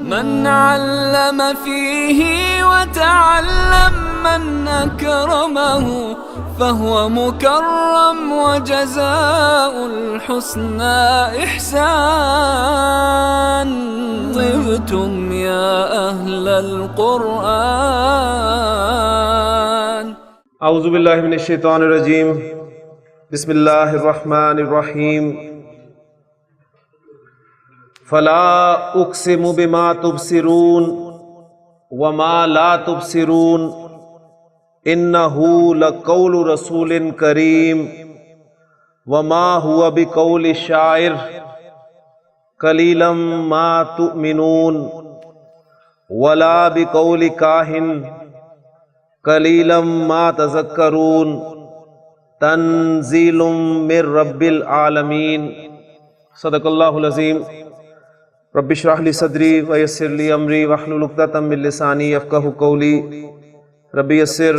من علم فيه وتعلم من أكرمه فهو مكرم وجزاء الحسنى إحسان. طبتم يا أهل القرآن. اعوذ باللہ من الشیطان الرجیم. بسم اللہ الرحمن الرحیم. فلا اقسم بما تبصرون وما لا تبصرون انہ لقول رسول کریم وما هو بقول شاعر قلیلا ما تؤمنون ولا بقول کاہن قلیلا ما تذکرون تنزیل من رب العالمین. صدق اللہ العظیم. رب اشرح لی صدری ویسر لی امری واحلل عقدۃ من لسانی یفقہوا قولی. رب یسر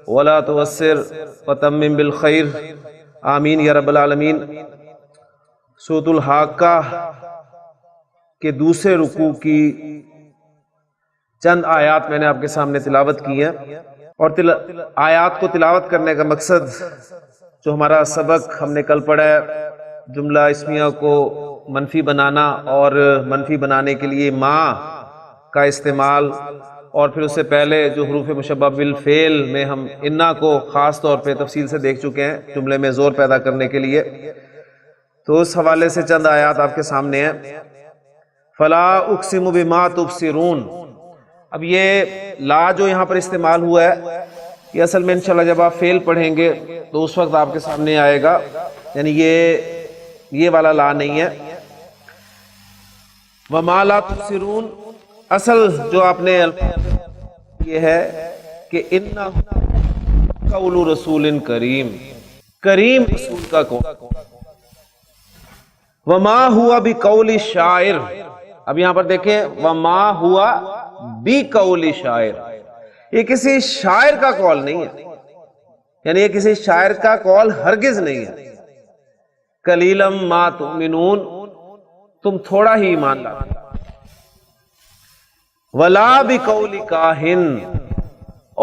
ولا تعسر وتمم بالخیر. آمین یا رب العالمین. سورۃ الحاقہ کے دوسرے رکوع کی چند آیات میں نے آپ کے سامنے تلاوت کی ہیں، اور آیات کو تلاوت کرنے کا مقصد جو ہمارا سبق ہم نے کل پڑھا ہے، جملہ اسمیہ کو منفی بنانا اور منفی بنانے کے لیے ما کا استعمال، اور پھر اس سے پہلے جو حروف مشبہ بالفعل میں ہم انا کو خاص طور پہ تفصیل سے دیکھ چکے ہیں جملے میں زور پیدا کرنے کے لیے. تو اس حوالے سے چند آیات آپ کے سامنے ہیں. فلا اقسم بما تبصرون. اب یہ لا جو یہاں پر استعمال ہوا ہے، یہ اصل میں انشاءاللہ جب آپ فعل پڑھیں گے تو اس وقت آپ کے سامنے آئے گا، یعنی یہ والا لا نہیں ہے. وما لا تبصرون اصل جو آپ نے یہ ہے کہ انہ قول رسول کریم، کریم رسول کا قول. وما ہوا بقول شاعر. اب یہاں پر دیکھیں وما ہوا بقول شاعر، یہ کسی شاعر کا قول نہیں ہے، یعنی یہ کسی شاعر کا قول ہرگز نہیں ہے. قلیلا ما تؤمنون، تم تھوڑا ہی ایمان لاتے. ولا بقول کاہن،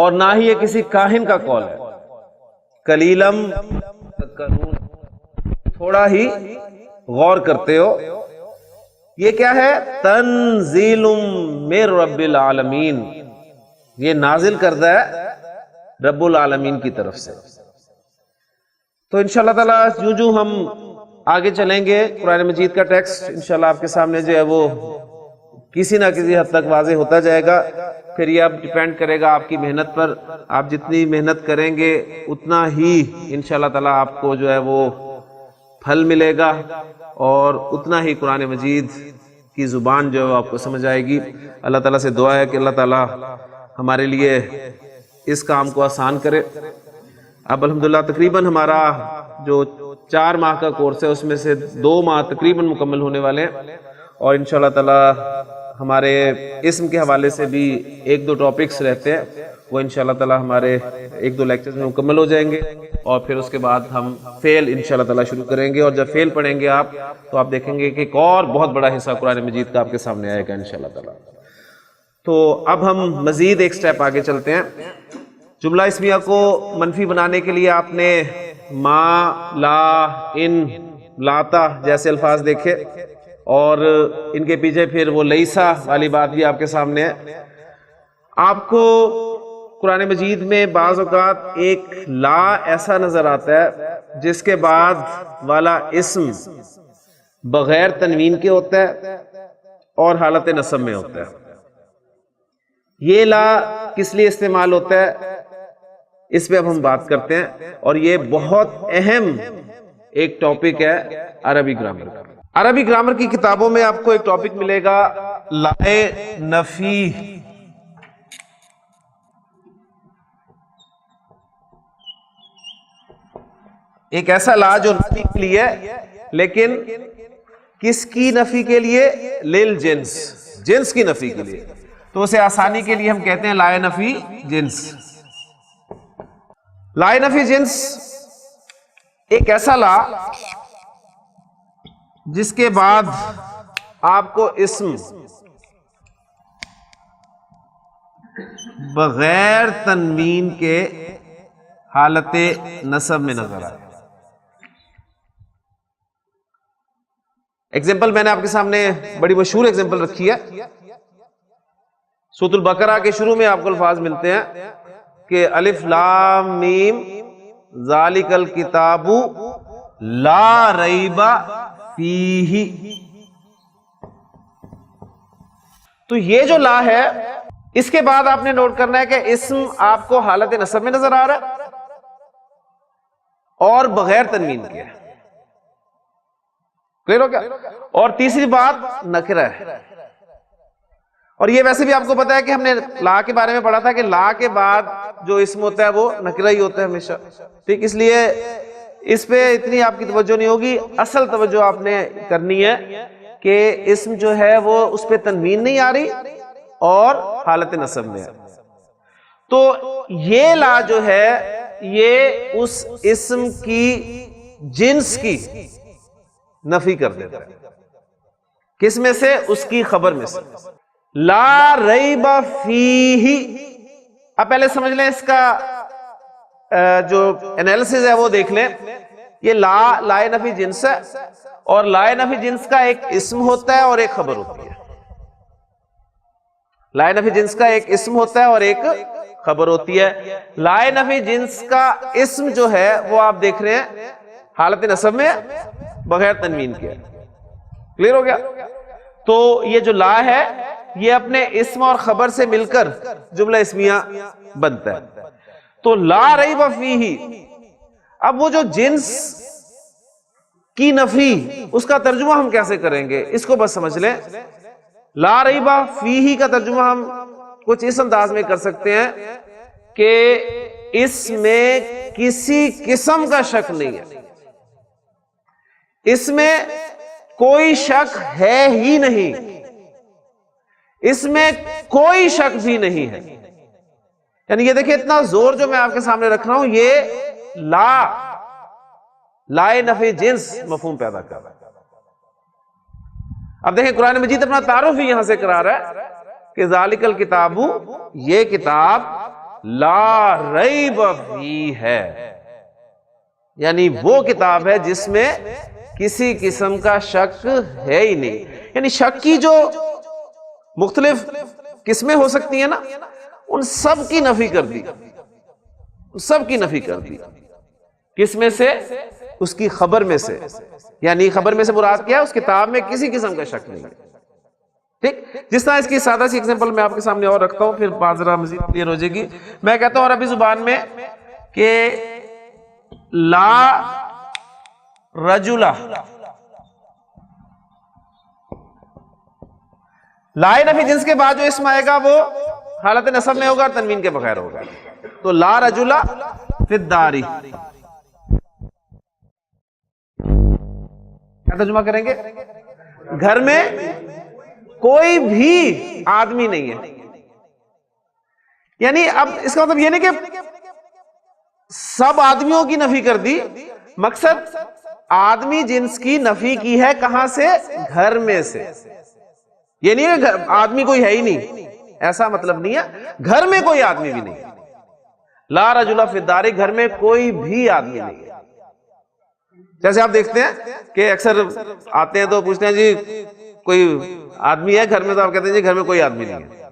اور نہ ہی یہ کسی کاہن کا قول ہے. قلیلا تذکرون، تھوڑا ہی غور کرتے ہو. یہ کیا ہے؟ تنزیل من رب العالمین، یہ نازل کردہ ہے رب العالمین کی طرف سے. تو انشاءاللہ تعالیٰ جو ہم آگے چلیں گے قرآن مجید کا ٹیکسٹ انشاءاللہ آپ کے سامنے جو ہے وہ کسی نہ کسی حد تک واضح ہوتا جائے گا. پھر یہ اب ڈیپینڈ کرے گا آپ کی محنت پر. آپ جتنی محنت کریں گے اتنا ہی انشاءاللہ تعالیٰ آپ کو جو ہے وہ پھل ملے گا، اور اتنا ہی قرآن مجید کی زبان جو ہے آپ کو سمجھ آئے گی. اللہ تعالیٰ سے دعا ہے کہ اللہ تعالیٰ ہمارے لیے اس کام کو آسان کرے. اب الحمدللہ تقریباً ہمارا جو 4 ماہ کا کورس ہے اس میں سے 2 ماہ تقریباً مکمل ہونے والے ہیں، اور انشاءاللہ تعالیٰ ہمارے اسم کے حوالے سے بھی 1-2 ٹاپکس رہتے ہیں، وہ انشاءاللہ تعالیٰ ہمارے 1-2 لیکچرز میں مکمل ہو جائیں گے. اور پھر اس کے بعد ہم فعل انشاءاللہ تعالیٰ شروع کریں گے، اور جب فعل پڑھیں گے آپ تو آپ دیکھیں گے کہ ایک اور بہت بڑا حصہ قرآن مجید کا آپ کے سامنے آئے گا انشاءاللہ تعالیٰ. تو اب ہم مزید ایک سٹیپ آگے چلتے ہیں. جملہ اسمیہ کو منفی بنانے کے لیے آپ نے ما، لا، ان، لاتا جیسے الفاظ دیکھے، اور ان کے پیچھے پھر وہ لیسا والی بات بھی آپ کے سامنے ہے. آپ کو قرآن مجید میں بعض اوقات ایک لا ایسا نظر آتا ہے جس کے بعد والا اسم بغیر تنوین کے ہوتا ہے اور حالت نصب میں ہوتا ہے. یہ لا کس لیے استعمال ہوتا ہے اس پہ اب ہم بات کرتے ہیں، اور یہ بہت اہم ایک ٹاپک ہے عربی گرامر کا. عربی گرامر کی کتابوں میں آپ کو ایک ٹاپک ملے گا لائے نفی. ایک ایسا لا جو نفی کے لیے، لیکن کس کی نفی کے لیے؟ للجنس، جنس کی نفی کے لیے. تو اسے آسانی کے لیے ہم کہتے ہیں لائے نفی جنس. لائے نفی جنس ایک ایسا لا جس کے بعد آپ کو اسم بغیر تنوین کے حالت نصب میں نظر آئے. ایگزامپل میں نے آپ کے سامنے بڑی مشہور ایگزامپل رکھی ہے. سورۃ البقرہ کے شروع میں آپ کو الفاظ ملتے ہیں کہ الف لام میم ذالک الکتاب لا ریب فیہ. تو یہ جو لا ہے اس کے بعد آپ نے نوٹ کرنا ہے کہ اسم آپ کو حالت نصب میں نظر آ رہا ہے اور بغیر تنوین کے. کلیئر ہو گیا؟ اور تیسری بات نکرہ ہے. اور یہ ویسے بھی آپ کو پتا ہے کہ ہم نے لا کے بارے میں پڑھا تھا کہ لا کے بعد جو اسم ہوتا ہے وہ نکرہ ہی ہوتا ہے ہمیشہ. ٹھیک، اس لیے اس پہ اتنی آپ کی توجہ نہیں ہوگی. اصل توجہ آپ نے کرنی ہے کہ اسم جو ہے وہ اس پہ تنوین نہیں آ رہی اور حالت نصب میں ہے. تو یہ لا جو ہے یہ اس اسم کی جنس کی نفی کر دیتا ہے. کس میں سے؟ اس کی خبر میں سے. لا ریب فیہ. اب پہلے سمجھ لیں اس کا جو انالیسز ہے وہ دیکھ لیں. یہ لا نفی جنس ہے اور لا نفی جنس کا ایک اسم ہوتا ہے اور ایک خبر ہوتی ہے. لا نفی جنس کا ایک اسم ہوتا ہے اور ایک خبر ہوتی ہے. لا نفی جنس کا اسم جو ہے وہ آپ دیکھ رہے ہیں حالت نصب میں بغیر تنوین کے. کلیئر ہو گیا؟ تو یہ جو لا ہے یہ اپنے اسم اور خبر سے مل کر جملہ اسمیہ بنتا ہے. تو لا ریب فیہ. اب وہ جو جنس کی نفی اس کا ترجمہ ہم کیسے کریں گے اس کو بس سمجھ لیں. لا ریب فیہ کا ترجمہ ہم کچھ اس انداز میں کر سکتے ہیں کہ اس میں کسی قسم کا شک نہیں ہے. اس میں کوئی شک ہے ہی نہیں. اس میں کوئی شک بھی نہیں ہے. یعنی یہ دیکھیں اتنا زور جو میں آپ کے سامنے رکھ رہا ہوں یہ لا نفی جنس مفہوم پیدا کر رہا ہے. اب دیکھیں قرآن مجید اپنا تعارف ہی یہاں سے کرا رہا ہے کہ ذالک الکتاب، یہ کتاب لا ریب فیہ ہے. یعنی وہ کتاب ہے جس میں کسی قسم کا شک ہے ہی نہیں. یعنی شک کی جو مختلف قسمیں ہو سکتی ہیں نا ان سب کی نفی کر دی. سب کی نفی کر دی. کس میں سے؟ اس کی خبر میں سے. یعنی خبر میں سے مراد کیا ہے؟ اس کتاب میں کسی قسم کا شک نہیں ہے. ٹھیک، جس طرح اس کی سادہ سی ایگزامپل میں آپ کے سامنے اور رکھتا ہوں پھر بات ذرا مزید کلیئر ہو جائے گی. میں کہتا ہوں عربی زبان میں کہ لا رجلا، لا نفی جنس کے بعد جو اسم آئے گا وہ حالت نصب میں ہوگا اور تنوین کے بغیر ہوگا. تو لا رجلا فی الدار. کیا ترجمہ کریں گے؟ گھر میں کوئی بھی آدمی نہیں ہے. یعنی اب اس کا مطلب یہ نہیں کہ سب آدمیوں کی نفی کر دی. مقصد آدمی جنس کی نفی کی ہے کہاں سے؟ گھر میں سے. یہ نہیں ہے آدمی کوئی ہے ہی نہیں، ایسا مطلب نہیں ہے. گھر میں کوئی آدمی بھی نہیں. لا رجل فی الدار، گھر میں کوئی بھی آدمی نہیں ہے. جیسے آپ دیکھتے ہیں کہ اکثر آتے ہیں تو پوچھتے ہیں جی کوئی آدمی ہے گھر میں، تو آپ کہتے ہیں جی گھر میں کوئی آدمی نہیں ہے.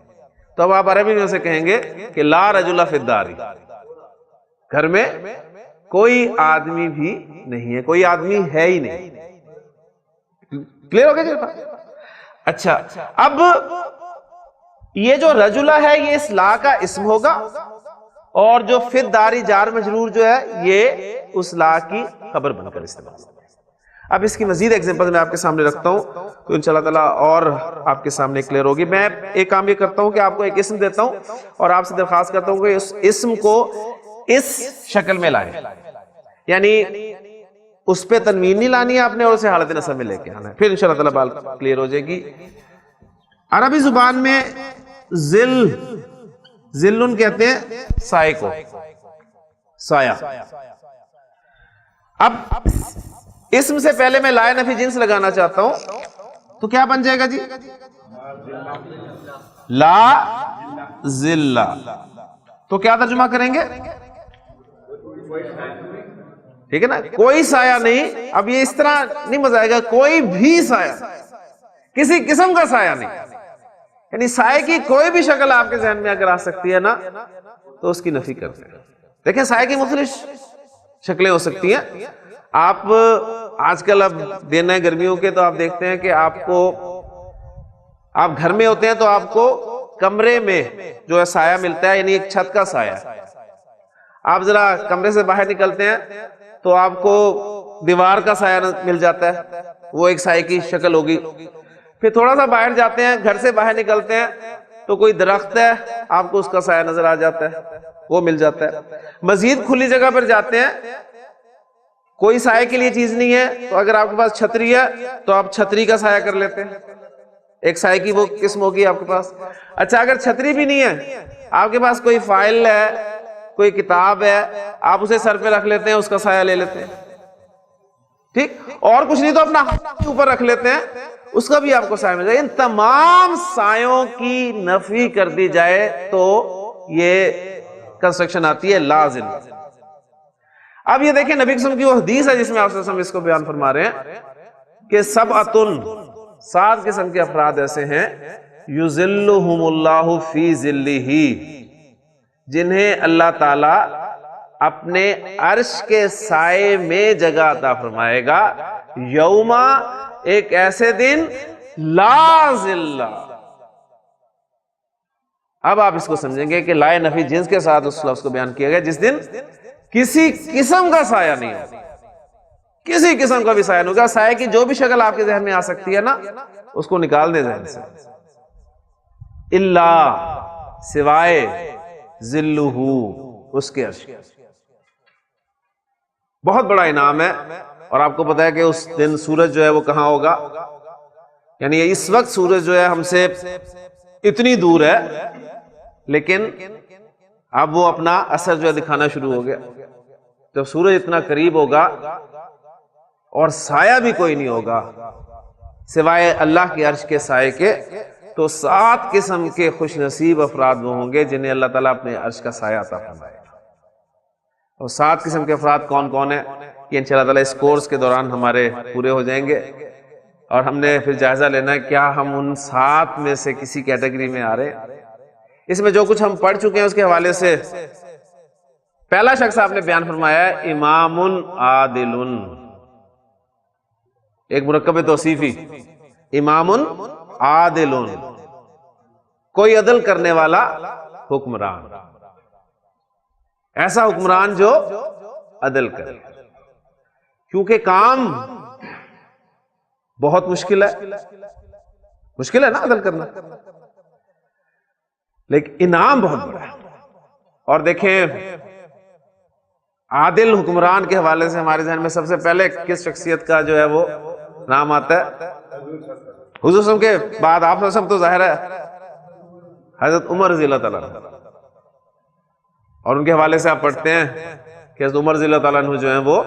تو اب آپ عربی میں اسے کہیں گے کہ لا رجل فی الدار، گھر میں کوئی آدمی بھی نہیں ہے، کوئی آدمی ہے ہی نہیں. کلیئر ہو گیا جی؟ اچھا، اب یہ جو رجلہ ہے یہ اس لا کا اسم ہوگا اور جو فی الداری جار مجرور جو ہے یہ اس لا کی خبر بن کر استعمال ہوگا. اب اس کی مزید ایگزامپل میں آپ کے سامنے رکھتا ہوں تو انشاءاللہ تعالیٰ اور آپ کے سامنے کلیئر ہوگی. میں ایک کام یہ کرتا ہوں کہ آپ کو ایک اسم دیتا ہوں اور آپ سے درخواست کرتا ہوں کہ اس اسم کو اس شکل میں لائیں. یعنی اس پہ تنوین نہیں لانی ہے آپ نے اور اسے حالت نصب میں لے کے آنا ہے. پھر انشاءاللہ تعالیٰ بات کلیئر ہو جائے گی. عربی زبان میں ذلن کہتے ہیں سائے کو، سایہ. اب اسم سے پہلے میں لا نفی جنس لگانا چاہتا ہوں تو کیا بن جائے گا جی؟ لا ظلہ. تو کیا ترجمہ کریں گے؟ ٹھیک ہے نا, کوئی سایہ نہیں. اب یہ اس طرح نہیں مزہ آئے گا, کوئی بھی سایہ, کسی قسم کا سایہ نہیں. یعنی سائے کی کوئی بھی شکل آپ کے ذہن میں اگر آ سکتی ہے نا تو اس کی نفی کرتے ہیں. دیکھیں سائے کی مختلف شکلیں ہو سکتی ہیں. آپ آج کل اب دن ہے گرمیوں کے, تو آپ دیکھتے ہیں کہ آپ گھر میں ہوتے ہیں تو آپ کو کمرے میں جو ہے سایہ ملتا ہے, یعنی ایک چھت کا سایہ. آپ ذرا کمرے سے باہر نکلتے ہیں تو آپ کو دیوار کا سایہ مل جاتا ہے, وہ ایک سائے کی شکل ہوگی. پھر تھوڑا سا باہر جاتے ہیں, گھر سے باہر نکلتے ہیں تو کوئی درخت ہے, آپ کو اس کا سایہ نظر آ جاتا ہے, وہ مل جاتا ہے. مزید کھلی جگہ پر جاتے ہیں, کوئی سائے کے لیے چیز نہیں ہے, تو اگر آپ کے پاس چھتری ہے تو آپ چھتری کا سایہ کر لیتے ہیں. ایک سائے کی وہ قسم ہوگی آپ کے پاس. اچھا اگر چھتری بھی نہیں ہے, آپ کے پاس کوئی فائل ہے, کوئی کتاب ہے, آپ اسے سر پہ رکھ لیتے ہیں, اس کا سایہ لے لیتے ہیں. ٹھیک, اور کچھ نہیں تو اپنا ہاتھ اوپر رکھ لیتے ہیں, اس کا بھی آپ کو سایہ مل جائے. ان تمام سایوں کی نفی کر دی جائے تو یہ کنسٹرکشن آتی ہے لازم. اب یہ دیکھیں نبی قسم کی وہ حدیث ہے جس میں آپ صلی اللہ علیہ وسلم اس کو بیان فرما رہے ہیں کہ سبعتن, 7 قسم کے افراد ایسے ہیں, یذلہم اللہ فی ذلہ, جنہیں اللہ تعالی اپنے عرش کے سائے میں جگہ عطا فرمائے گا. یوما, ایک ایسے دن, لا ذلہ. اب آپ اس کو سمجھیں گے کہ لائے نفی جنس کے ساتھ اس لفظ کو بیان کیا گیا, جس دن کسی قسم کا سایہ نہیں ہوگا, کسی قسم کا بھی سایہ نہیں ہوگا. سایہ کی جو بھی شکل آپ کے ذہن میں آ سکتی ہے نا, اس کو نکال دے ذہن سے. اللہ, سوائے, ذلہ, اس کے عرش. بہت بڑا انعام ہے. اور آپ کو پتا ہے کہ اس دن سورج جو ہے وہ کہاں ہوگا, یعنی اس وقت سورج جو ہے ہم سے اتنی دور ہے, لیکن اب وہ اپنا اثر جو ہے دکھانا شروع ہو گیا. جب سورج اتنا قریب ہوگا اور سایہ بھی کوئی نہیں ہوگا سوائے اللہ کے عرش کے سائے کے, تو 7 قسم کے خوش نصیب افراد وہ ہوں گے جنہیں اللہ تعالیٰ اپنے عرش کا سایہ عطا فرمائے گا. اور 7 قسم کے افراد کون کون ہیں, یہ انشاءاللہ تعالیٰ اس کورس کے دوران ہمارے پورے ہو جائیں گے, اور ہم نے پھر جائزہ لینا ہے کیا ہم ان 7 میں سے کسی کیٹیگری میں آ رہے ہیں. اس میں جو کچھ ہم پڑھ چکے ہیں اس کے حوالے سے پہلا شخص آپ نے بیان فرمایا ہے امام عادل, ایک مرکب توصیفی, امام عادل, کوئی عدل کرنے والا حکمران, ایسا حکمران جو عدل کرے. کیونکہ کام بہت مشکل ہے نا عدل کرنا, لیکن انعام بہت بڑا ہے. اور دیکھیں عادل حکمران کے حوالے سے ہمارے ذہن میں سب سے پہلے کس شخصیت کا جو ہے وہ نام آتا ہے؟ حضور صلی اللہ علیہ وسلم کے بعد آپ صلی اللہ علیہ وسلم تو ظاہر ہے حضرت عمر رضی اللہ تعالیٰ عنہ, اور ان کے حوالے سے آپ پڑھتے ہیں کہ حضرت عمر رضی اللہ تعالیٰ عنہ جو ہیں وہ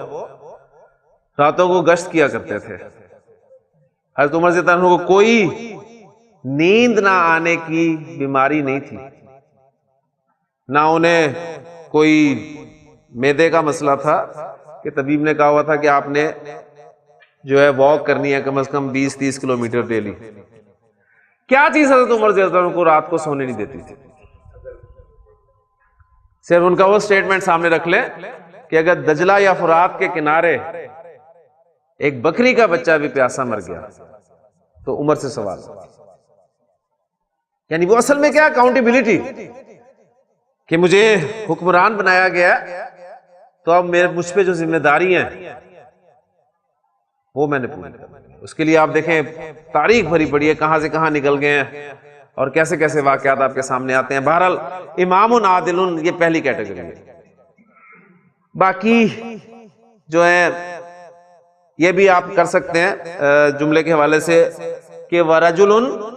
راتوں کو گشت کیا کرتے تھے. حضرت عمر رضی اللہ عنہ کو کوئی نیند نہ آنے کی بیماری نہیں تھی, نہ انہیں کوئی معدے کا مسئلہ تھا کہ طبیب نے کہا ہوا تھا کہ آپ نے جو ہے واک کرنی ہے کم از کم 20-30 کلومیٹر ڈیلی. کیا چیز حضرت عمر رضی اللہ عنہ کو رات کو سونے نہیں دیتی تھی؟ صرف ان کا وہ سٹیٹمنٹ سامنے رکھ لیں کہ اگر دجلہ یا فرات کے کنارے ایک بکری کا بچہ بھی پیاسا مر گیا تو عمر سے سوال. یعنی وہ اصل میں کیا اکاؤنٹیبلٹی کہ مجھے حکمران بنایا گیا تو اب مجھ پہ جو ذمہ داری ہیں وہ میں نے پوری کرنی. اس کے لیے آپ دیکھیں تاریخ بھری پڑی ہے, کہاں سے کہاں نکل گئے ہیں اور کیسے کیسے واقعات آپ کے سامنے آتے ہیں. بہرحال امام عادل یہ پہلی کیٹیگری ہے. باقی جو ہے یہ بھی آپ کر سکتے ہیں جملے کے حوالے سے کہ وَرَجُلٌ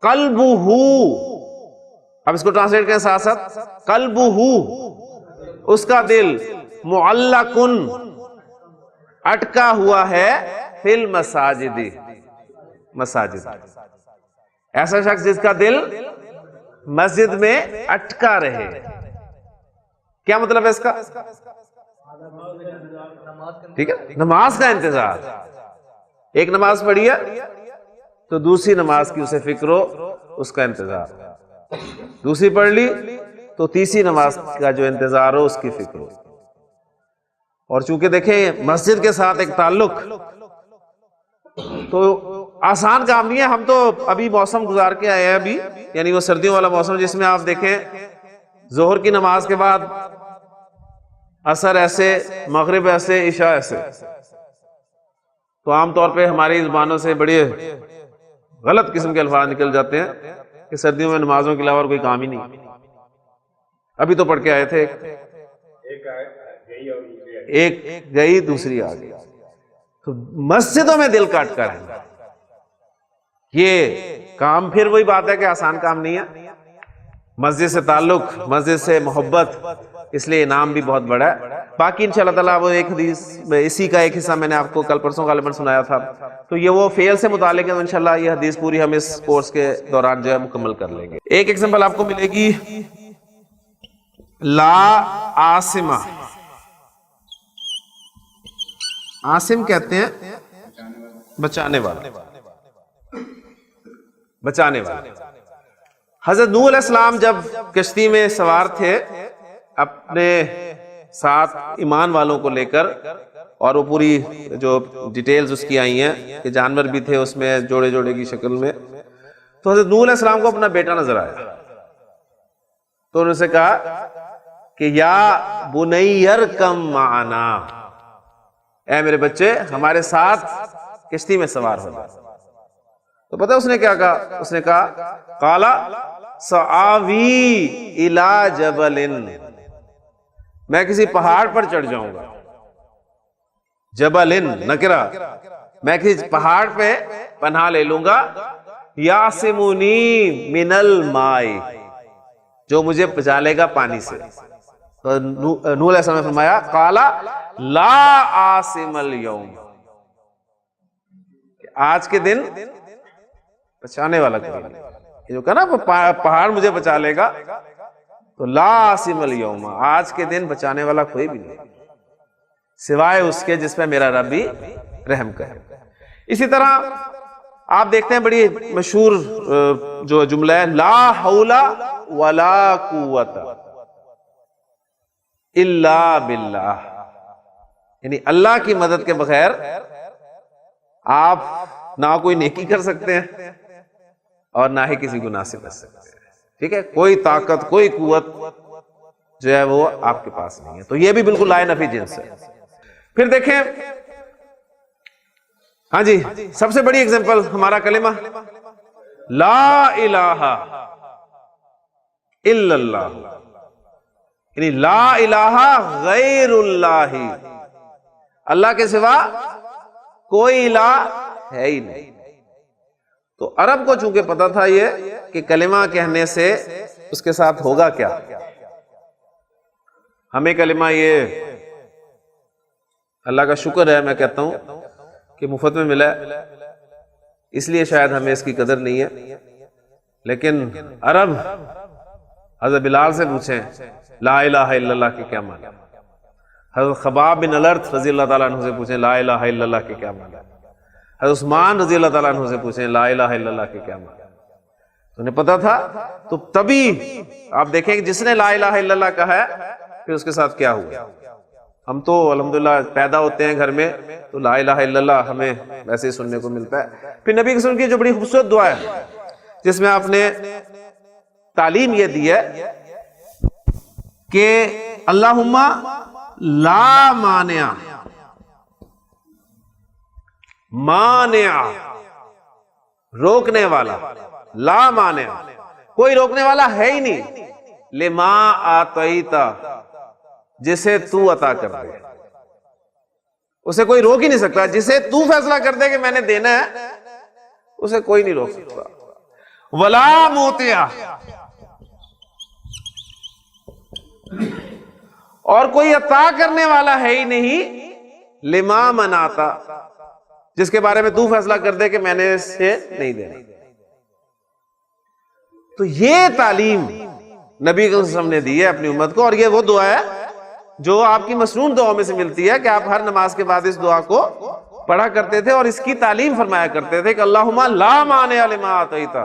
قَلْبُهُ, اب اس کو ٹرانسلیٹ کریں ساتھ ساتھ, قلبہ, اس کا دل, معلقن, اٹکا ہوا ہے, فی المساجد, مساجد. ایسا شخص جس کا دل مسجد میں اٹکا رہے. کیا مطلب ہے اس کا؟ ٹھیک ہے، نماز کا انتظار. ایک نماز پڑھی ہے تو دوسری نماز کی اسے فکر ہو، اس کا انتظار. دوسری پڑھ لی تو تیسری نماز کا جو انتظار ہو اس کی فکر ہو. اور چونکہ دیکھیں مسجد کے ساتھ ایک تعلق تو آسان کام نہیں ہے. ہم تو ابھی موسم گزار کے آئے ہیں ابھی، یعنی وہ سردیوں والا موسم جس میں آپ دیکھیں ظہر کی نماز کے بعد عصر ایسے، مغرب ایسے، عشاء ایسے. تو عام طور پہ ہماری زبانوں سے بڑے غلط قسم کے الفاظ نکل جاتے ہیں کہ سردیوں میں نمازوں کے علاوہ اور کوئی کام ہی نہیں. ابھی تو پڑھ کے آئے تھے، ایک گئی دوسری آ گئی. تو مسجدوں میں دل کاٹ کر ہے یہ کام. پھر وہی بات ہے کہ آسان کام نہیں ہے. مسجد سے تعلق، مسجد سے محبت، اس لیے انعام بھی بہت بڑا ہے. باقی انشاءاللہ تعالیٰ وہ ایک حدیث، اسی کا ایک حصہ میں نے آپ کو کل پرسوں غالباً سنایا تھا، تو یہ وہ فعل سے متعلق ہے. انشاءاللہ یہ حدیث پوری ہم اس کورس کے دوران جو ہے مکمل کر لیں گے. ایک ایگزامپل آپ کو ملے گی، لا عاصمہ. عاصم کہتے ہیں بچانے والا، بچانے والا. حضرت نوح علیہ السلام جب کشتی میں سوار تھے اپنے ساتھ ایمان والوں کو لے کر، اور وہ پوری جو ڈیٹیلز اس کی آئی ہیں کہ جانور بھی تھے اس میں جوڑے جوڑے کی شکل میں، تو حضرت نوح علیہ السلام کو اپنا بیٹا نظر آیا. تو انہوں نے سے کہا کہ یا بنی ارکم معنا، اے میرے بچے ہمارے ساتھ کشتی میں سوار ہو جا. تو پتہ اس نے کیا کہا؟ اس نے کہا قالا سآوی الی جبل، میں کسی پہاڑ پر چڑھ جاؤں گا. جبل نکرہ، میں کسی پہاڑ پہ پناہ لے لوں گا. یعصمنی من الماء، جو مجھے بچا لے گا پانی سے. تو نوح علیہ السلام نے فرمایا قالا لا عاصم اليوم، آج کے دن بچانے والا کوئی نہیں. یہ جو کہا نا پہاڑ مجھے بچا لے گا، تو لا عاصم اليوم، آج کے دن بچانے والا کوئی بھی نہیں سوائے اس کے جس پہ میرا رب بھی رحم کرے. اسی طرح آپ دیکھتے ہیں بڑی مشہور جو جملہ ہے، لا حول ولا قوت الا باللہ، یعنی اللہ کی مدد کے بغیر آپ نہ کوئی نیکی کر سکتے ہیں اور نہ ہی کسی گناہ سے بچ سکتے ہیں. ٹھیک ہے، کوئی طاقت کوئی قوت جو ہے وہ آپ کے پاس نہیں ہے. تو یہ بھی بالکل لا نفی جنس ہے. پھر دیکھیں، ہاں جی، سب سے بڑی اگزامپل ہمارا کلمہ لا الہ الا اللہ، یعنی لا الہ غیر اللہ، اللہ کے سوا کوئی الہ ہے ہی نہیں. تو عرب کو چونکہ پتا تھا یہ کہ کلمہ کہنے سے اس کے ساتھ ہوگا کیا. ہمیں کلمہ یہ اللہ کا شکر ہے، میں کہتا ہوں کہ مفت میں ملا ہے، اس لیے شاید ہمیں اس کی قدر نہیں ہے. لیکن عرب حضرت بلال سے پوچھیں لا الہ الا اللہ کے کیا معنی، حضرت خباب بن الارت رضی اللہ تعالیٰ عنہ سے پوچھیں لا الہ الا اللہ کے کیا معنی، حضرت عثمان رضی اللہ تعالیٰ عنہ سے پوچھیں لا الہ الا اللہ کے کیا معنی. تو انہیں پتا تھا. تو تبھی آپ دیکھیں کہ جس نے لا الہ الا اللہ کہا ہے پھر اس کے ساتھ کیا ہوا. ہم تو الحمدللہ پیدا ہوتے ہیں گھر میں تو لا الہ الا اللہ ہمیں ویسے ہی سننے کو ملتا ہے. پھر نبی کے وسلم کی جو بڑی خوبصورت دعا ہے جس میں آپ نے تعلیم یہ دی ہے کہ اللہم لا مانع روکنے والا، لا مانع کوئی روکنے والا ہے ہی نہیں، لما آتیتا جسے تو عطا کر دے، اسے کوئی روک ہی نہیں سکتا. جسے تو فیصلہ کر دے کہ میں نے دینا ہے اسے کوئی نہیں روک سکتا. ولا موتیا، اور کوئی عطا کرنے والا ہے ہی نہیں، لما مناتا جس کے بارے میں تو فیصلہ کر دے کہ میں نے اسے نہیں دینا. تو یہ تعلیم نبی صلی اللہ علیہ وسلم نے دی ہے اپنی امت کو، اور یہ وہ دعا ہے جو آپ کی مسنون دعاؤں میں سے ملتی ہے کہ آپ ہر نماز کے بعد اس دعا کو پڑھا کرتے تھے اور اس کی تعلیم فرمایا کرتے تھے کہ اللہم لا مانع لما اعطیت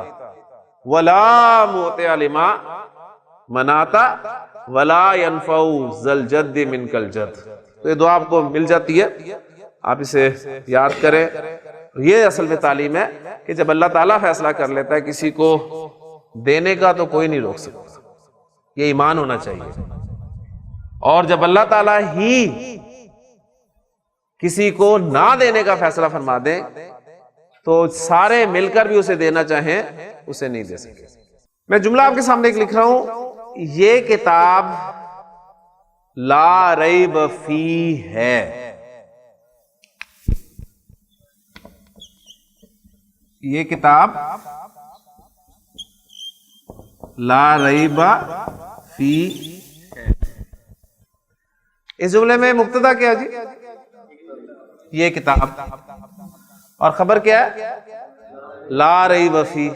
ولا معطی لما منعت ولا ينفع ذا الجد منک الجد. تو یہ دعا آپ کو مل جاتی ہے، آپ اسے یاد کریں. یہ اصل میں تعلیم ہے کہ جب اللہ تعالیٰ فیصلہ کر لیتا ہے کسی کو دینے کا تو کوئی نہیں روک سکتا، یہ ایمان ہونا چاہیے. اور جب اللہ تعالیٰ ہی کسی کو نہ دینے کا فیصلہ فرما دیں تو سارے مل کر بھی اسے دینا چاہیں اسے نہیں دے سکے. میں جملہ آپ کے سامنے ایک لکھ رہا ہوں، یہ کتاب لا ریب فی ہے. یہ کتاب لا ریب فی ہے. اس جملے میں مبتدا کیا جی؟ یہ کتاب. اور خبر کیا ہے؟ لا ریب فی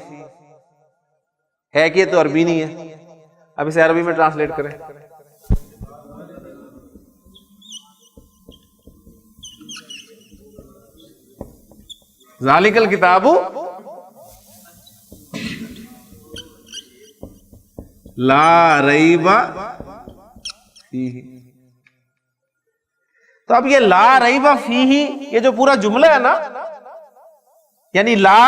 ہے. کہ یہ تو عربی نہیں ہے، اب اسے عربی میں ٹرانسلیٹ کریں. ذالک الکتاب لا ریب فیہ. تو اب یہ لا ریب فیہ، یہ جو پورا جملہ ہے نا، یعنی لا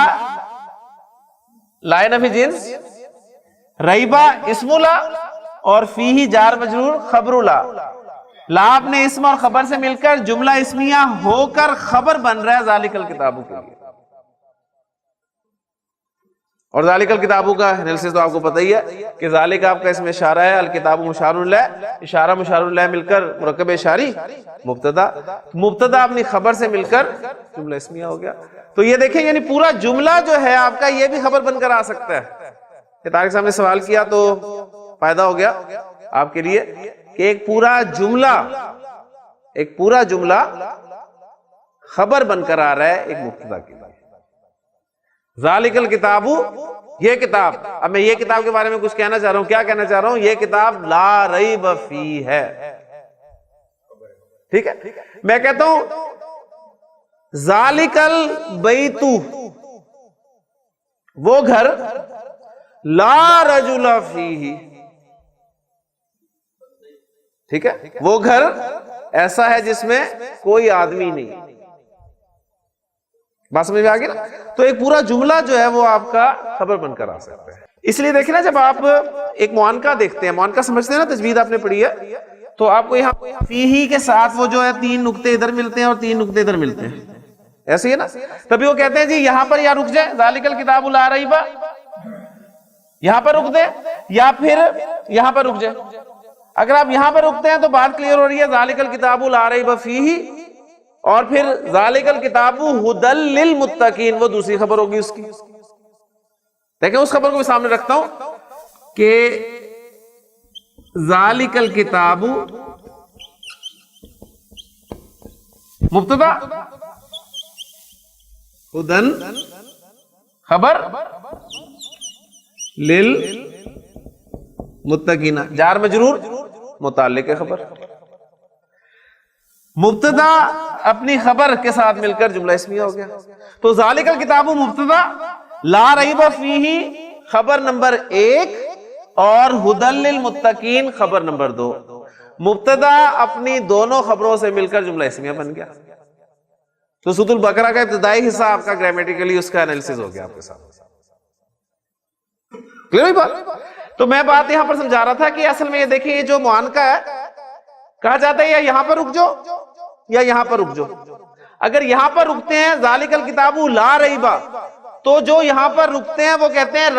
نفی جنس، ریبہ اسم لا، اور فیہ جار مجرور خبر لا. لا اپنے اسم اور خبر سے مل کر جملہ اسمیہ ہو کر خبر بن رہا ہے ذالک الکتاب کے لیے. اور ذالک الکتاب کا انالیسس تو آپ کو پتہ ہی ہے کہ ذالک آپ کا اسم اشارہ ہے، الکتاب مشار الیہ، اشارہ مشار الیہ مل کر مرکب اشاری مبتدا اپنی خبر سے مل کر جملہ اسمیہ ہو گیا. تو یہ دیکھیں یعنی پورا جملہ جو ہے آپ کا یہ بھی خبر بن کر آ سکتا ہے. کہ طارق صاحب نے سوال کیا تو فائدہ ہو گیا آپ کے لیے کہ ایک پورا جملہ خبر بن کر آ رہا ہے ایک مبتدا کے لیے. ذالک الکتاب، یہ کتاب. اب میں یہ کتاب کے بارے میں کچھ کہنا چاہ رہا ہوں. کیا کہنا چاہ رہا ہوں؟ یہ کتاب لا ریب فی ہے. ٹھیک ہے، میں کہتا ہوں ذالک البیت، وہ گھر، لا رجل فیہ. ٹھیک ہے، وہ گھر ایسا ہے جس میں کوئی آدمی نہیں. بات سمجھ میں آ گئی نا؟ تو ایک پورا جملہ جو ہے وہ آپ کا خبر بن کر آ سکتا ہے. اس لیے دیکھیں نا، جب آپ ایک معانقہ دیکھتے ہیں، معانقہ سمجھتے ہیں نا، تجوید آپ نے پڑھی ہے، تو آپ کو یہاں فیہ کے ساتھ وہ جو ہے 3 نقطے ادھر ملتے ہیں اور 3 نقطے ادھر ملتے ہیں، ایسے ہی ہے نا. تبھی وہ کہتے ہیں جی یہاں پر یا رک جائیں ذالک الکتاب لا ریب، یہاں پر رک دیں، یا پھر یہاں پر رک جائیں. اگر آپ یہاں پر رکتے ہیں تو بات کلیئر ہو رہی ہے ذالک الکتاب لا ریب فیہ، اور پھر ذالک الکتاب ھدی للمتقین، وہ دوسری خبر ہوگی اس کی. دیکھیں اس خبر کو بھی سامنے رکھتا ہوں کہ ذالک الکتاب مبتدا، ھدی خبر، للمتقین جار مجرور متعلق خبر. مبتدا اپنی خبر کے ساتھ مل کر جملہ اسمیہ ہو گیا. تو ذالک الکتاب مبتدا، لا ریب فیہ خبر نمبر 1، اور ھدی للمتقین خبر نمبر 2. مبتدا اپنی دونوں خبروں سے مل کر جملہ اسمیہ بن گیا. تو سورۃ البقرہ کا ابتدائی حصہ آپ کا گرامیٹیکلی اس کا انالیسس ہو گیا آپ کے ساتھ. کلیئر ہوئی بات؟ تو میں بات یہاں پر سمجھا رہا تھا کہ اصل میں یہ دیکھیں، یہ جو معانقہ ہے، کہا جاتا ہے یا یہاں پر رک جاؤ یا یہاں پر رک جاؤ. اگر یہاں پر رکتے ہیں ذالک الکتاب لا ریب، تو جو یہاں پر رکتے ہیں وہ کہتے ہیں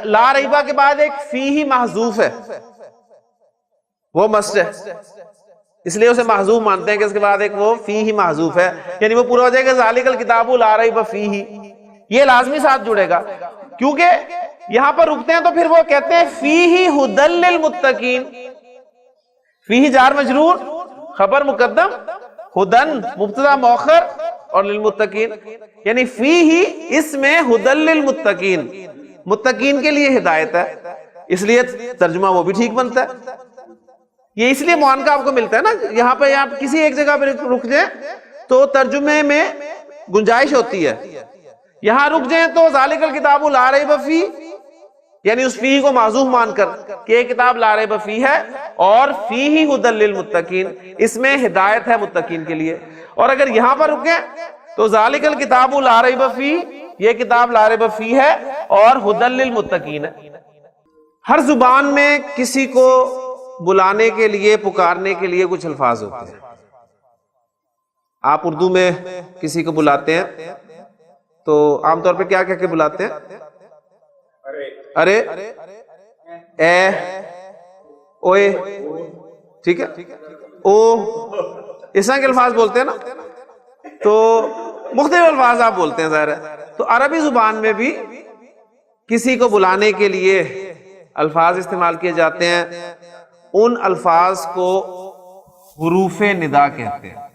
لا ریب کے بعد ایک فیہ محذوف ہے، وہ مست ہے، اس لیے اسے محذوف مانتے ہیں کہ اس کے بعد ایک وہ فیہ محذوف ہے، یعنی وہ پورا ہو جائے گا ذالک الکتاب لا ریب فیہ. یہ لازمی ساتھ جڑے گا، کیونکہ یہاں پر رکتے ہیں تو پھر وہ کہتے ہیں فیہ ھدی للمتقین. فیہ جار مجرور، خبر مقدم، ھدی مبتدا مؤخر، اور للمتقین، یعنی فیہ اس میں ھدی للمتقین متقین کے لیے ہدایت ہے، اس لیے ترجمہ وہ بھی ٹھیک بنتا ہے. یہ اس لیے معانقہ آپ کو ملتا ہے نا، یہاں پہ آپ کسی ایک جگہ پہ رک جائیں تو ترجمے میں گنجائش ہوتی ہے. یہاں رک جائیں تو ذالک الکتاب لا ریب فیہ، یعنی اس فیہ کو معذوف مان کر کہ یہ کتاب لا ریب فیہ ہے اور فیہ ھدی للمتقین، اس میں ہدایت ہے متقین کے لیے. اور اگر یہاں پر رکیں تو ذالک الکتاب لا ریب فیہ، یہ کتاب لا ریب فیہ ہے اور ھدی للمتقین ہے. ہر زبان میں کسی کو بلانے کے لیے، پکارنے کے لیے کچھ الفاظ ہوتے ہیں. آپ اردو میں کسی کو بلاتے ہیں تو عام طور پہ کیا کہہ کے بلاتے ہیں؟ ارے، اے، اوئے، ٹھیک ہے، او، اس طرح کے الفاظ بولتے ہیں نا. تو مختلف الفاظ آپ بولتے ہیں ظاہر ہے. تو عربی زبان میں بھی کسی کو بلانے کے لیے الفاظ استعمال کیے جاتے ہیں. ان الفاظ کو حروف ندا کہتے ہیں.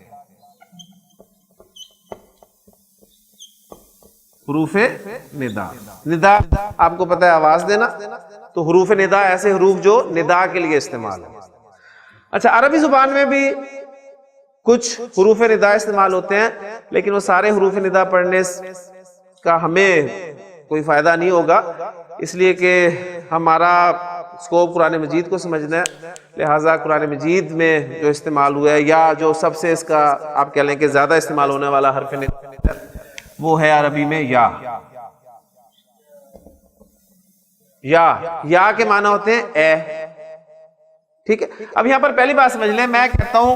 حروف ندا، ندا آپ کو پتہ ہے آواز دینا، تو حروف ندا ایسے حروف جو ندا کے لیے استعمال ہیں. اچھا، عربی زبان میں بھی کچھ حروف ندا استعمال ہوتے ہیں، لیکن وہ سارے حروف ندا پڑھنے کا ہمیں کوئی فائدہ نہیں ہوگا، اس لیے کہ ہمارا اسکوپ قرآن مجید کو سمجھنا ہے. لہٰذا قرآن مجید میں جو استعمال ہوا ہے، یا جو سب سے اس کا آپ کہہ لیں کہ زیادہ استعمال ہونے والا حرف ندا وہ ہے عربی میں یا. یا کے معنی ہوتے ہیں اے. ٹھیک ہے، اب یہاں پر پہلی بات سمجھ لیں، میں کہتا ہوں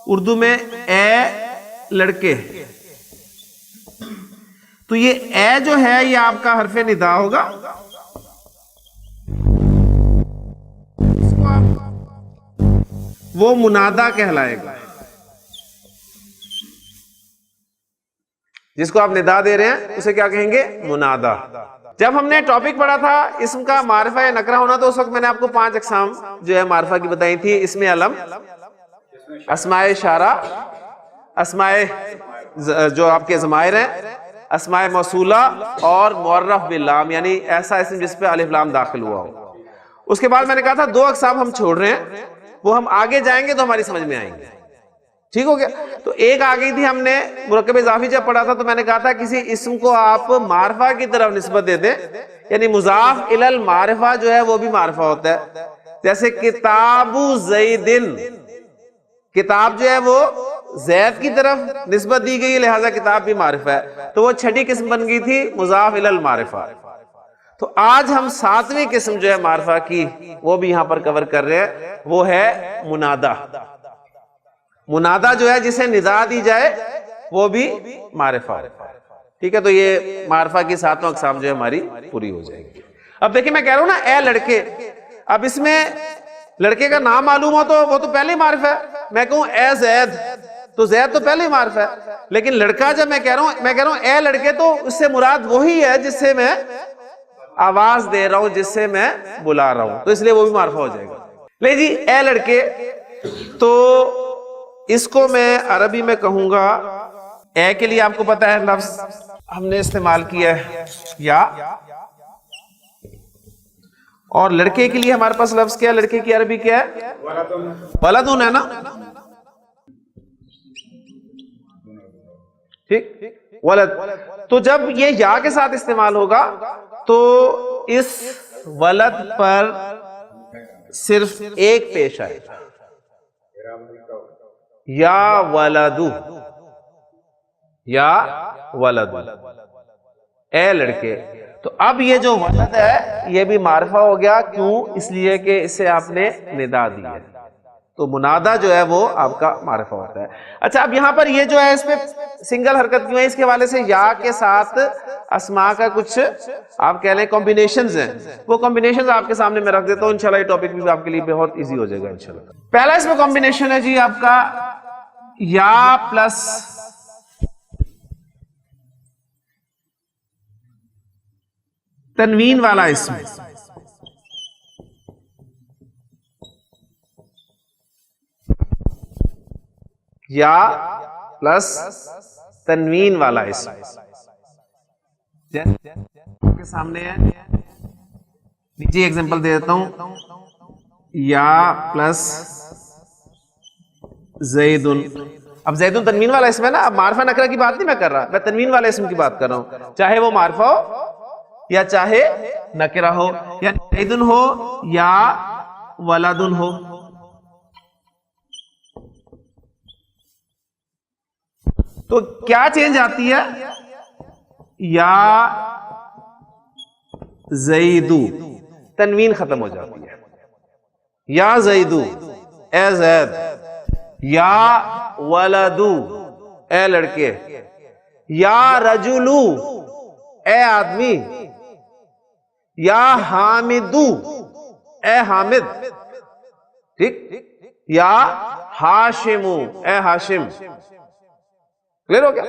اردو میں اے لڑکے، تو یہ اے جو ہے یہ آپ کا حرف ندا ہوگا. وہ منادا کہلائے گا. جس کو آپ ندا دے رہے ہیں اسے کیا کہیں گے؟ منادا. جب ہم نے ٹاپک پڑھا تھا اسم کا معرفہ یا نکرہ ہونا، تو اس وقت میں نے آپ کو 5 اقسام جو ہے معرفہ کی بتائی تھی. اسم علم، اسماء اشارہ، اسماء جو آپ کے ضمائر ہیں، اسماء موصولہ، اور معرف باللام، یعنی ایسا اسم جس پہ الف لام داخل ہوا ہو. اس کے بعد میں نے کہا تھا 2 اقسام ہم چھوڑ رہے ہیں، وہ ہم آگے جائیں گے تو ہماری سمجھ میں آئیں گے. ٹھیک ہو گیا؟ تو ایک آ گئی تھی، ہم نے مرکب اضافی جب پڑھا تھا تو میں نے کہا تھا کسی اسم کو آپ معرفہ کی طرف نسبت دے دیں، یعنی مضاف الی المعرفہ جو ہے وہ بھی معرفہ ہوتا ہے. جیسے کتاب زیدن، کتاب جو ہے وہ زید کی طرف نسبت دی گئی، لہذا کتاب بھی معرفہ ہے. تو وہ 6ٹھی قسم بن گئی تھی مضاف الی المعرفہ. تو آج ہم 7ویں قسم جو ہے معرفہ کی وہ بھی یہاں پر کور کر رہے ہیں، وہ ہے منادا. منادا جو ہے جسے ندا دی جائے وہ بھی معرفہ. ٹھیک ہے، تو یہ معرفہ کی 7 اقسام جو ہے ہماری پوری ہو جائے گی. اب دیکھیں میں کہہ رہا ہوں نا اے لڑکے، اب اس میں لڑکے کا نام معلوم ہو تو وہ تو پہلے ہی معرفہ ہے. میں کہوں اے زید تو زید تو پہلے ہی معرفہ ہے، لیکن لڑکا جب میں کہہ رہا ہوں اے لڑکے، تو اس سے مراد وہی ہے جس سے میں آواز دے رہا ہوں، جس سے میں بلا رہا ہوں، تو اس لیے وہ بھی معرفہ ہو جائے گا. لے جی، اے لڑکے، تو اس کو میں عربی میں کہوں گا، اے کے لیے آپ کو پتا ہے لفظ ہم نے استعمال کیا ہے یا، اور لڑکے کے لیے ہمارے پاس لفظ کیا ہے؟ لڑکے کی عربی کیا ہے؟ ولدن ہے نا. ٹھیک، ولد. تو جب یہ یا کے ساتھ استعمال ہوگا تو اس ولد پر صرف ایک پیش آئے گا، یا ولدو، یا ولد، اے لڑکے. تو اب یہ جو ولد ہے یہ بھی معرفہ ہو گیا. کیوں؟ اس لیے کہ اسے آپ نے ندا دی ہے، تو منادا جو ہے وہ آپ کا معرفہ ہوتا ہے. اچھا، اب یہاں پر یہ جو ہے اس پہ سنگل حرکت کیوں ہے؟ اس کے حوالے سے یا کے ساتھ اسماء کا کچھ آپ کہہ لیں کمبینیشنز ہیں، وہ کمبینیشنز آپ کے سامنے میں رکھ دیتا ہوں. انشاءاللہ یہ ٹاپک بھی آپ کے لیے بہت ایزی ہو جائے گا انشاءاللہ. پہلا اس میں کمبینیشن ہے جی آپ کا یا پلس تنوین والا اسم. یا پلس تنوین والا اسم. آپ کے سامنے ہے. نیچے ایگزامپل دے دیتا ہوں. یا پلس زیدن. اب زیدن تنوین والا اسم ہے نا. اب معرفہ نکرہ کی بات نہیں میں کر رہا, میں تنوین والے اسم کی بات کر رہا ہوں, چاہے وہ معرفہ ہو یا چاہے نکرہ ہو, یا زیدن ہو یا ولدن ہو. تو کیا چینج آتی ہے؟ یا زیدو, تنوین ختم ہو جاتی ہے. یا زیدو اے زید, یا ولدو اے لڑکے, یا رجلو اے آدمی, یا حامدو اے حامد, ٹھیک, یا ہاشمو اے ہاشم. کلیئر ہو گیا؟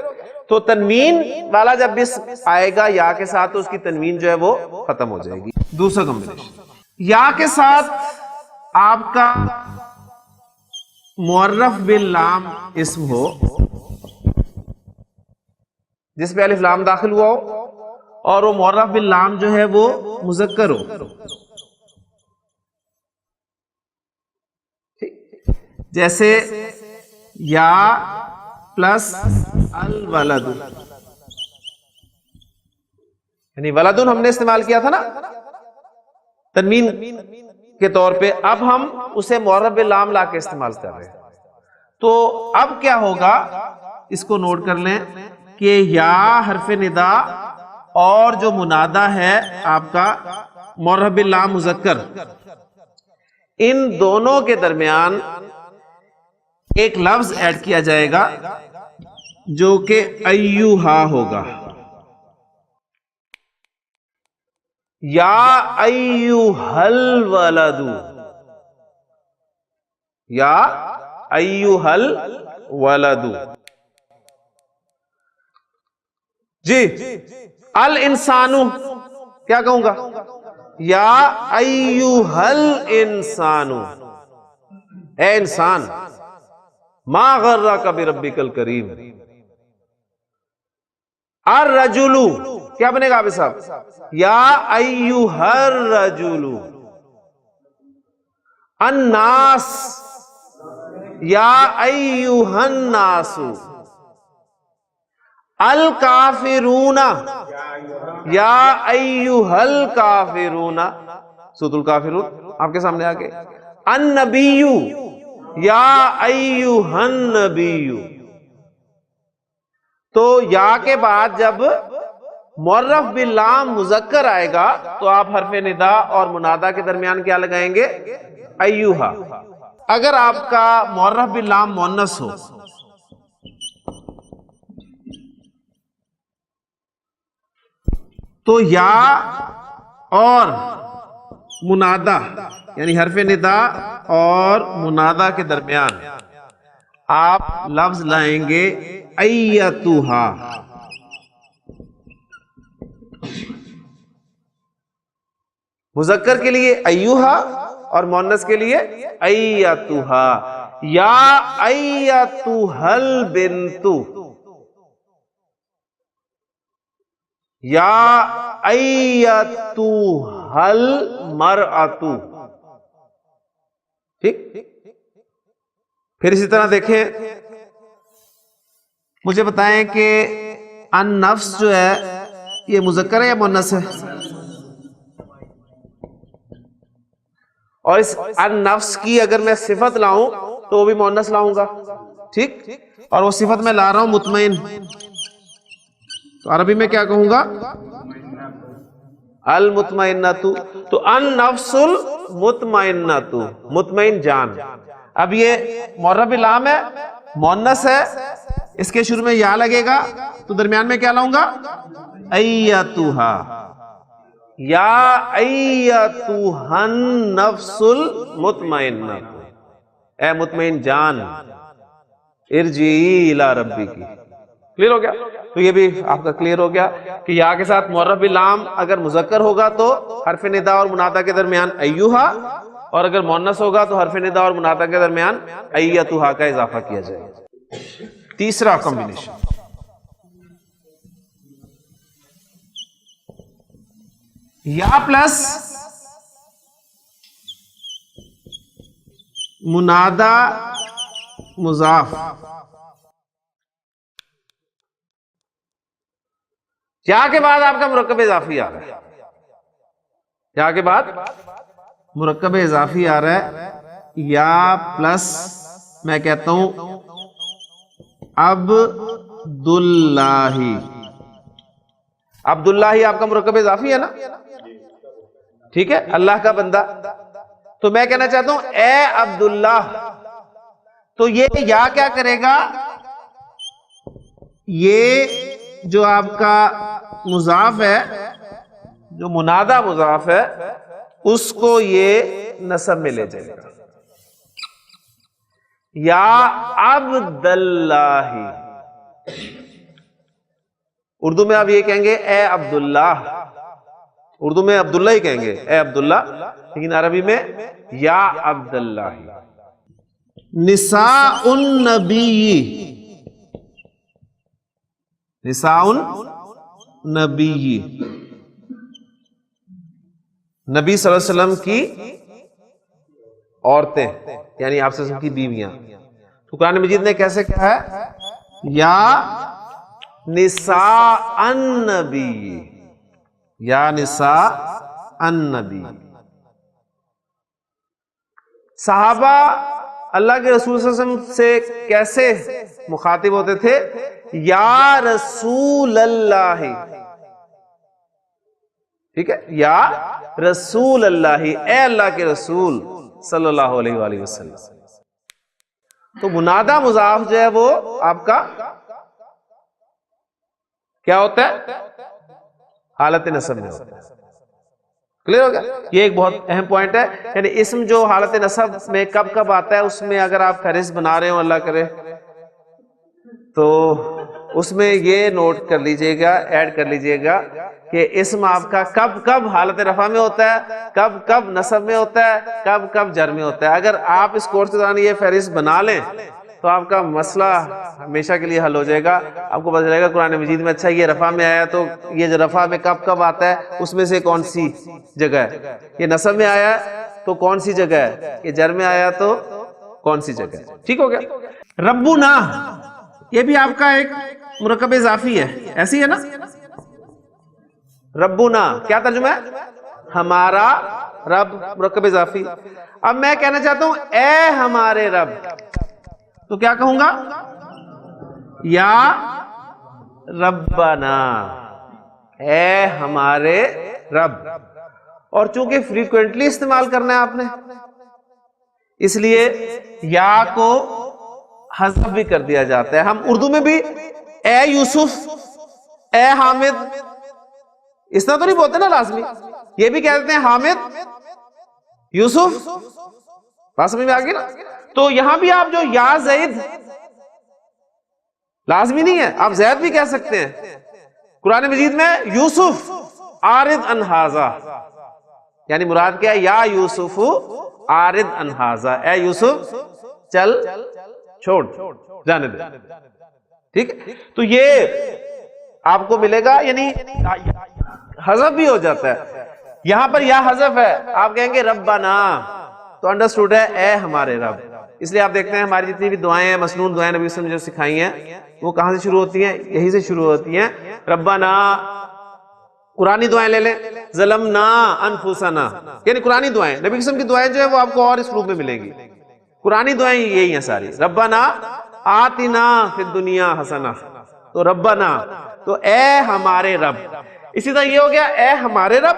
تو تنوین والا جب بھی آئے گا یا کے ساتھ تو اس کی تنوین جو ہے وہ ختم ہو جائے گی. دوسرا کمبینیشن, یا کے ساتھ آپ کا معرف باللام اسم ہو جس پہ الف لام داخل ہوا ہو, اور وہ معرف باللام جو ہے وہ مذکر ہو. جیسے یا پلس الولد, یعنی ولدن ہم نے استعمال کیا تھا نا تنوین کے طور پہ, اب ہم اسے معرف باللام لا کے استعمال کر رہے ہیں. تو اب کیا ہوگا, اس کو نوٹ کر لیں کہ یا حرف ندا اور جو منادہ ہے آپ کا معرف باللام مذکر, ان دونوں کے درمیان ایک لفظ ایڈ کیا جائے گا جو کہ ایوہا ہوگا. یا ایوہل ولدو, یا ایوہل ولدو. جی الانسانو کیا کہوں گا؟ یا ایوہل انسانو, اے انسان, ما غرک بربک الکریم. الرجلو کیا بنے گا آپ صاحب؟ یا ایوہ الرجلو. الناس یا ایوہ الناس. الکافرون یا ایوہ الکافرون. سورۃ الکافرون آپ کے سامنے آگے. النبیو یا ایوہ النبیو. تو یا کے بعد جب معرف باللام مذکر آئے گا تو آپ حرف ندا اور منادہ کے درمیان کیا لگائیں گے؟ ایوہا. اگر آپ کا معرف باللام مؤنث ہو تو یا اور منادہ یعنی حرف ندا اور منادہ کے درمیان آپ لفظ لائیں گے ایتھا. مذکر کے لیے ایوہا اور مؤنث کے لیے ایتھا. یا ایتھل بنتو, یا ایتھل مرأتو. ٹھیک, پھر اسی طرح دیکھیں, مجھے بتائیں کہ النفس جو ہے یہ مذکر ہے یا مؤنث ہے؟ اور اس النفس کی اگر میں صفت لاؤں تو وہ بھی مؤنث لاؤں گا, ٹھیک, اور وہ صفت میں لا رہا ہوں مطمئن, تو عربی میں کیا کہوں گا؟ المطمئنۃ. تو النفس المطمئنۃ, مطمئن جان. اب یہ معرف باللام ہے, مؤنث ہے, اس کے شروع میں یا لگے گا تو درمیان میں کیا لاؤں گا؟ ایتھا. یا ایتھا النفس المطمئنۃ, اے مطمئن جان, ارجعی الی ربک. کلیئر ہو گیا؟ تو یہ بھی آپ کا کلیئر ہو گیا کہ یا کے ساتھ معرف باللام اگر مذکر ہوگا تو حرف ندا اور منادہ کے درمیان ایوہا, اور اگر مؤنث ہوگا تو حرف ندا اور منادہ کے درمیان ایتھا کا اضافہ کیا جائے گا. تیسرا کمبینیشن, یا پلس منادا مضاف، یا کے بعد آپ کا مرکب اضافی آ رہا ہے، یا کے بعد مرکب اضافی آ رہا ہے، یا پلس میں کہتا ہوں عبداللہ، عبداللہ آپ کا مرکب اضافی ہے نا، ٹھیک ہے، اللہ کا بندہ، تو میں کہنا چاہتا ہوں اے عبداللہ، تو یہ یا کیا کرے گا، یہ جو آپ کا مضاف ہے، جو منادہ مضاف ہے، اس کو یہ نصب میں لے جائے گا، یا عبداللہ، اردو میں آپ یہ کہیں گے اے عبداللہ، اردو میں عبداللہ ہی کہیں گے اے عبداللہ، لیکن عربی میں یا عبداللہ۔ نساء النبی، نساء النبی، نبی صلی اللہ علیہ وسلم کی عورتیں، یعنی آپ صلی اللہ علیہ وسلم کی بیویاں، تو قرآن مجید نے کیسے کہا ہے، یا نساء النبی، یا نساء النبی۔ صحابہ اللہ کے رسول صلی اللہ علیہ وسلم سے کیسے مخاطب ہوتے تھے، یا رسول اللہ، ٹھیک ہے، یا رسول اللہ، اے اللہ کے رسول صلی اللہ علیہ وآلہ وسلم۔ تو منادہ مضاف جو ہے وہ آپ کا کیا ہوتا ہے، حالت نصب میں ہوتا ہے، کلیئر ہو گیا؟ یہ ایک بہت اہم پوائنٹ ہے، یعنی اسم جو حالت نصب میں کب کب آتا ہے، اس میں اگر آپ فہرست بنا رہے ہو اللہ کرے تو اس میں یہ نوٹ کر لیجئے گا، ایڈ کر لیجئے گا کہ اسم آپ کا کب کب حالت رفع میں ہوتا ہے، کب کب نصب میں ہوتا ہے، کب کب جر میں ہوتا ہے۔ اگر آپ اس کورس کے دوران یہ فہرست بنا لیں تو آپ کا مسئلہ ہمیشہ کے لیے حل ہو جائے گا۔ آپ کو پتہ چلے گا قرآن مجید میں اچھا یہ رفع میں آیا تو یہ جو رفع میں کب کب آتا ہے اس میں سے کون سی جگہ ہے، یہ نصب میں آیا تو کون سی جگہ ہے، یہ جر میں آیا تو کون سی جگہ ہے، ٹھیک ہو گیا؟ ربنا یہ بھی آپ کا ایک مرکب اضافی ہے، ایسی ہے نا، ربنا کیا ترجمہ ہے، ہمارا رب، مرکب اضافی۔ اب میں کہنا چاہتا ہوں اے ہمارے رب، تو کیا کہوں گا، یا ربنا، اے ہمارے رب، اور چونکہ فریکوینٹلی استعمال کرنا ہے آپ نے اس لیے یا کو حذف بھی کر دیا جاتا ہے۔ ہم اردو میں بھی اے یوسف، اے حامد، اس طرح تو نہیں بولتے نا لازمی، یہ بھی کہتے ہیں حامد، یوسف، بات سمجھ میں آ گئی نا؟ تو یہاں بھی آپ جو یا زید لازمی نہیں ہے، آپ زید بھی کہہ سکتے ہیں۔ قرآن مجید میں یوسف آرد ان ھذا، یعنی مراد کیا ہے، یا یوسف آرد ان ھذا، اے یوسف چل چھوڑ جانے دے، ٹھیک ہے؟ تو یہ آپ کو ملے گا، یعنی حذف بھی ہو جاتا ہے، یہاں پر یا حذف ہے، آپ کہیں گے ربنا، تو انڈرسٹوڈ ہے اے ہمارے رب۔ اس لیے آپ دیکھتے ہیں ہماری جتنی بھی دعائیں ہیں، مسنون دعائیں نبی صلی اللہ علیہ وسلم جو سکھائی ہیں وہ کہاں سے شروع ہوتی ہیں، یہی سے شروع ہوتی ہیں، ربنا۔ قرآنی دعائیں لے لیں، ظلمنا انفسنا، یعنی قرآنی دعائیں، نبی صلی اللہ علیہ وسلم کی دعائیں جو ہے وہ آپ کو اور اسلوب میں ملیں گی، قرآنی دعائیں یہی ہیں ساری، ربنا آتنا فی الدنیا حسنہ، تو ربنا، تو اے ہمارے رب۔ اسی طرح یہ ہو گیا اے ہمارے رب،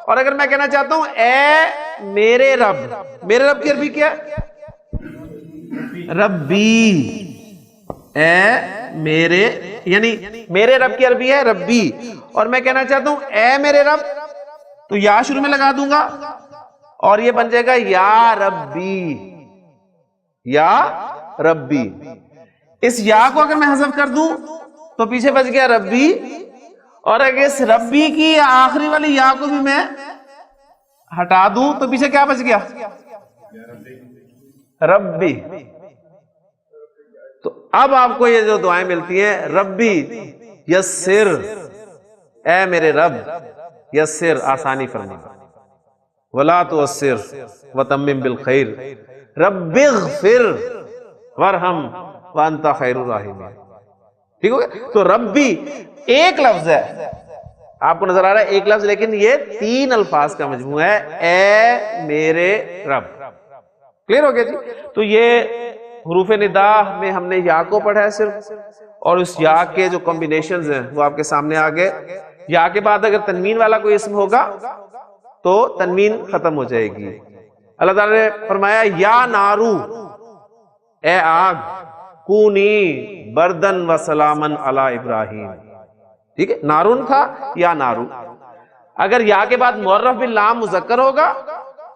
اور اگر میں کہنا چاہتا ہوں اے میرے رب، میرے رب کی عربی کیا ہے، ربی، اے میرے، یعنی میرے رب کی عربی ہے ربی، اور میں کہنا چاہتا ہوں اے میرے رب، تو یا شروع میں لگا دوں گا اور یہ بن جائے گا یا ربی، یا ربی۔ اس یا کو اگر میں حذف کر دوں تو پیچھے بچ گیا ربی، اور اگر اس ربی کی آخری والی یا کو بھی میں ہٹا دوں تو پیچھے کیا بچ گیا، ربی۔ تو اب آپ کو یہ جو دعائیں ملتی ہیں، ربی یسر، اے میرے رب یسر آسانی فرما، ولا تعسر وتمم بالخیر، رب اغفر وارحم وانت خیر الراحمین. ٹھیک ہو گیا؟ تو ربی ایک لفظ ہے، آپ کو نظر آ رہا ہے ایک لفظ، لیکن یہ 3 الفاظ کا مجموعہ ہے، اے میرے رب. کلیئر ہو گیا جی؟ تو یہ حروف ندا میں ہم نے یا کو پڑھا ہے صرف، اور اس یا کے جو کمبینیشنز ہیں وہ آپ کے سامنے آ گئے. یا کے بعد اگر تنوین والا کوئی اسم ہوگا تو تنوین ختم ہو جائے گی. اللہ تعالیٰ نے فرمایا یا نارو، اے آگ، کونی بردن و سلامن علی ابراہیم. ٹھیک ہے، نارون تھا یا نارو. اگر یا کے بعد معرف باللام مذکر ہوگا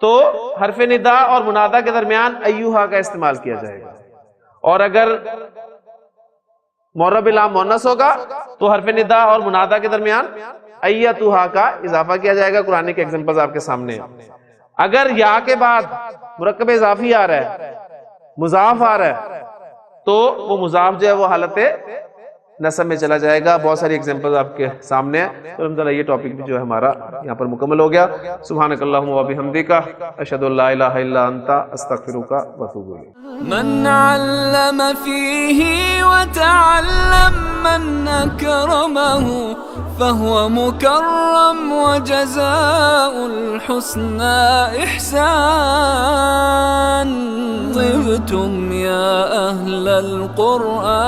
تو حرف ندا اور منادا کے درمیان ایوہا کا استعمال کیا جائے گا، اور اگر معرف باللام مؤنث ہوگا تو حرف ندا اور منادا کے درمیان ایتوہا کا اضافہ کیا جائے گا. قرآن کے ایگزامپلز آپ کے سامنے ہیں. اگر یا کے بعد مرکب اضافی آ رہا ہے، مضاف آ رہا ہے، تو وہ مضاف جو ہے وہ حالت نصب میں چلا جائے گا. بہت ساری ایگزامپلز آپ کے سامنے ہیں. تو الحمدللہ یہ ٹاپک بھی جو ہے ہمارا یہاں پر مکمل ہو گیا. سبحانک اللہم و بحمدک، اشہد ان لا الہ الا انت، استغفرک و اتوب الیک. من علم فيه وتعلم من أكرمه فهو مكرم وجزاء الحسنى إحسان. طبتم يا أهل القرآن.